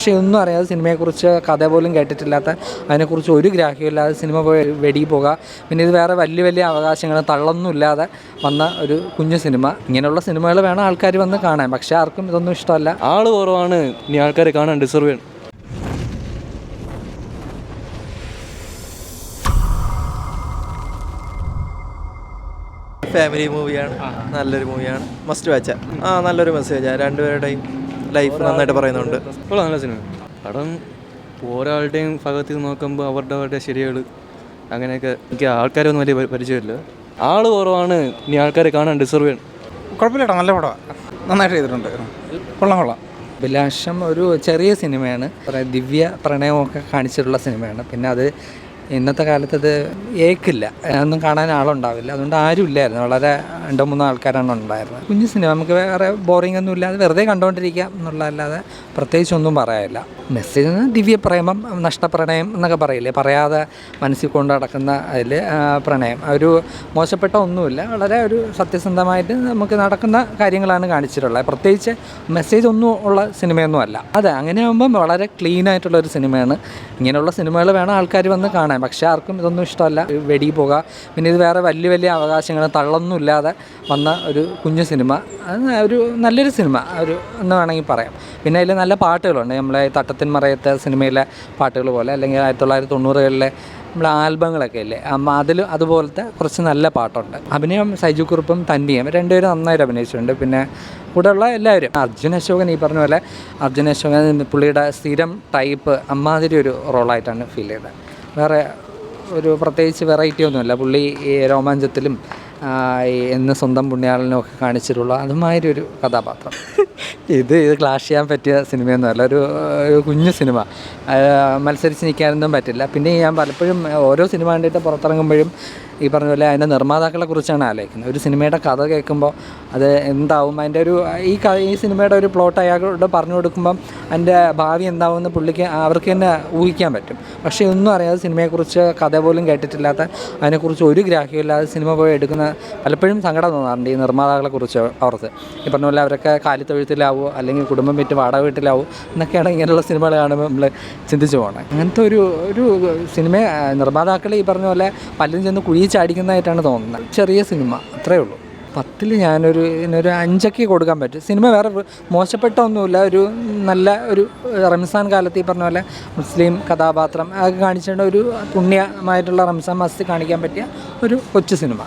പക്ഷേ ഒന്നും അറിയാതെ സിനിമയെക്കുറിച്ച് കഥ പോലും കേട്ടിട്ടില്ലാത്ത, അതിനെക്കുറിച്ച് ഒരു ഗ്രാഹ്യമില്ലാതെ സിനിമ പോയി വെടി പോകുക. പിന്നെ ഇത് വേറെ വലിയ വലിയ അവകാശങ്ങൾ തള്ളൊന്നുമില്ലാതെ വന്ന ഒരു കുഞ്ഞു സിനിമ. ഇങ്ങനെയുള്ള സിനിമകൾ വേണം ആൾക്കാർ വന്ന് കാണാൻ. പക്ഷേ ആർക്കും ഇതൊന്നും ഇഷ്ടമല്ല. ആൾ കുറവാണ്, ഇനി ആൾക്കാരെ കാണാൻ ഡിസർവ് ചെയ്യണം. ഫാമിലി മൂവിയാണ്, നല്ലൊരു മൂവിയാണ്, മസ്റ്റ് വാച്ച്. നല്ലൊരു മെസ്സേജാണ്, രണ്ടുപേരുടെയും ലൈഫ് നന്നായിട്ട് പറയുന്നുണ്ട്. നല്ല സിനിമ. പടം ഒരാളുടെയും ഭാഗത്ത് നോക്കുമ്പോൾ അവരുടെ ശരികൾ അങ്ങനെയൊക്കെ എനിക്ക് ആൾക്കാരൊന്നും വലിയ പരിചയമില്ല. ആൾ കുറവാണ്, ഇനി ആൾക്കാരെ കാണാൻ ഡിസർവ് ചെയ്യണം. കുഴപ്പമില്ല, നല്ല പടമാണ്, നന്നായിട്ട് ചെയ്തിട്ടുണ്ട്, കൊള്ളാം. അഭിലാഷം ഒരു ചെറിയ സിനിമയാണ്, ദിവ്യ പ്രണയമൊക്കെ കാണിച്ചിട്ടുള്ള സിനിമയാണ്. പിന്നെ അത് ഇന്നത്തെ കാലത്ത് അത് ഏക്കില്ല, ഒന്നും കാണാൻ ആളുണ്ടാവില്ല. അതുകൊണ്ട് ആരും ഇല്ലായിരുന്നു, വളരെ 2-3 ആൾക്കാരാണ് ഉണ്ടായിരുന്നത്. കുഞ്ഞു സിനിമ, നമുക്ക് വേറെ ബോറിംഗ് ഒന്നും ഇല്ലാതെ വെറുതെ കണ്ടുകൊണ്ടിരിക്കാം എന്നുള്ളതല്ലാതെ പ്രത്യേകിച്ചൊന്നും പറയാനില്ല. മെസ്സേജ് ദിവ്യ പ്രേമം, നഷ്ടപ്രണയം എന്നൊക്കെ പറയില്ലേ, പറയാതെ മനസ്സിൽ കൊണ്ട് നടക്കുന്ന അതിൽ പ്രണയം, ഒരു മോശപ്പെട്ട ഒന്നുമില്ല, വളരെ ഒരു സത്യസന്ധമായിട്ട് നമുക്ക് നടക്കുന്ന കാര്യങ്ങളാണ് കാണിച്ചിട്ടുള്ളത്. പ്രത്യേകിച്ച് മെസ്സേജ് ഒന്നും ഉള്ള സിനിമയൊന്നും അല്ല. അതെ, അങ്ങനെ ആകുമ്പം വളരെ ക്ലീനായിട്ടുള്ളൊരു സിനിമയാണ്. ഇങ്ങനെയുള്ള സിനിമകൾ വേണം ആൾക്കാർ വന്ന് കാണാൻ. പക്ഷേ ആർക്കും ഇതൊന്നും ഇഷ്ടമല്ല. വെടി പോകുക, പിന്നെ ഇത് വേറെ വലിയ വലിയ അവകാശങ്ങൾ തള്ളൊന്നുമില്ലാതെ വന്ന ഒരു കുഞ്ഞു സിനിമ. അത് ഒരു നല്ലൊരു സിനിമ എന്ന് വേണമെങ്കിൽ പറയാം. പിന്നെ അതിൽ നല്ല പാട്ടുകളുണ്ട്, നമ്മളെ തട്ടത്തിൻ മറയത്തെ സിനിമയിലെ പാട്ടുകൾ പോലെ, അല്ലെങ്കിൽ 1990-കളിലെ നമ്മളെ ആൽബങ്ങളൊക്കെ ഇല്ലേ, അതിൽ അതുപോലത്തെ കുറച്ച് നല്ല പാട്ടുണ്ട്. അഭിനയം സൈജു കുറുപ്പും തന്നിയും രണ്ടുപേരും നന്നായിട്ട് അഭിനയിച്ചിട്ടുണ്ട്. പിന്നെ കൂടെയുള്ള എല്ലാവരും, അർജുൻ അശോകൻ ഈ പറഞ്ഞ പോലെ, അർജുൻ അശോകൻ പുള്ളിയുടെ സ്ഥിരം ടൈപ്പ് അമ്മാതിരി ഒരു റോളായിട്ടാണ് ഫീൽ ചെയ്തത്. വേറെ ഒരു പ്രത്യേകിച്ച് വെറൈറ്റി ഒന്നുമില്ല. പുള്ളി ഈ രോമാഞ്ചത്തിലും എന്ന് സ്വന്തം പുണ്യാളനും ഒക്കെ കാണിച്ചിട്ടുള്ള അതുമാതിരി ഒരു കഥാപാത്രം. ഇത് ക്ലാഷ് ചെയ്യാൻ പറ്റിയ സിനിമയൊന്നുമല്ല, ഒരു കുഞ്ഞു സിനിമ. മത്സരിച്ച് നിൽക്കാനൊന്നും പറ്റില്ല. പിന്നെ ഞാൻ പലപ്പോഴും ഓരോ സിനിമ കണ്ടിട്ട് പുറത്തിറങ്ങുമ്പോഴും ഈ പറഞ്ഞ പോലെ അതിൻ്റെ നിർമ്മാതാക്കളെ കുറിച്ചാണ് ആലോചിക്കുന്നത്. ഒരു സിനിമയുടെ കഥ കേൾക്കുമ്പോൾ അത് എന്താവും, അതിൻ്റെ ഒരു ഈ സിനിമയുടെ ഒരു പ്ലോട്ട് അയാളോട് പറഞ്ഞു കൊടുക്കുമ്പം അതിൻ്റെ ഭാവി എന്താവുമെന്ന് പുള്ളിക്ക് അവർക്ക് തന്നെ ഊഹിക്കാൻ പറ്റും. പക്ഷേ ഒന്നും അറിയാതെ സിനിമയെക്കുറിച്ച് കഥ പോലും കേട്ടിട്ടില്ലാത്ത, അതിനെക്കുറിച്ച് ഒരു ഗ്രാഹ്യമില്ലാതെ സിനിമ പോയി എടുക്കുന്ന പലപ്പോഴും സങ്കടം തോന്നാറുണ്ട് ഈ നിർമ്മാതാക്കളെ കുറിച്ച്. അവർക്ക് ഈ പറഞ്ഞ പോലെ അവരൊക്കെ കാലിത്തൊഴുത്തിലാവോ അല്ലെങ്കിൽ കുടുംബം വിറ്റ് വാടക വീട്ടിലാവോ എന്നൊക്കെയാണ് ഇങ്ങനെയുള്ള സിനിമകൾ കാണുമ്പോൾ നമ്മൾ ചിന്തിച്ചു പോകണം. അങ്ങനത്തെ ഒരു സിനിമ നിർമ്മാതാക്കൾ ഈ പറഞ്ഞ പോലെ പലരും ചെന്ന് കുഴി ചാടിക്കുന്നതായിട്ടാണ് തോന്നുന്നത്. ചെറിയ സിനിമ, അത്രയേ ഉള്ളൂ. 10 ഞാനൊരു 5 കൊടുക്കാൻ പറ്റും. സിനിമ വേറെ മോശപ്പെട്ട ഒന്നുമില്ല, ഒരു നല്ല ഒരു റംസാൻ കാലത്ത് ഈ പറഞ്ഞ പോലെ മുസ്ലിം കഥാപാത്രം അതൊക്കെ കാണിച്ചിട്ട് ഒരു പുണ്യമായിട്ടുള്ള റംസാൻ മാസത്തിൽ കാണിക്കാൻ പറ്റിയ ഒരു കൊച്ചു സിനിമ.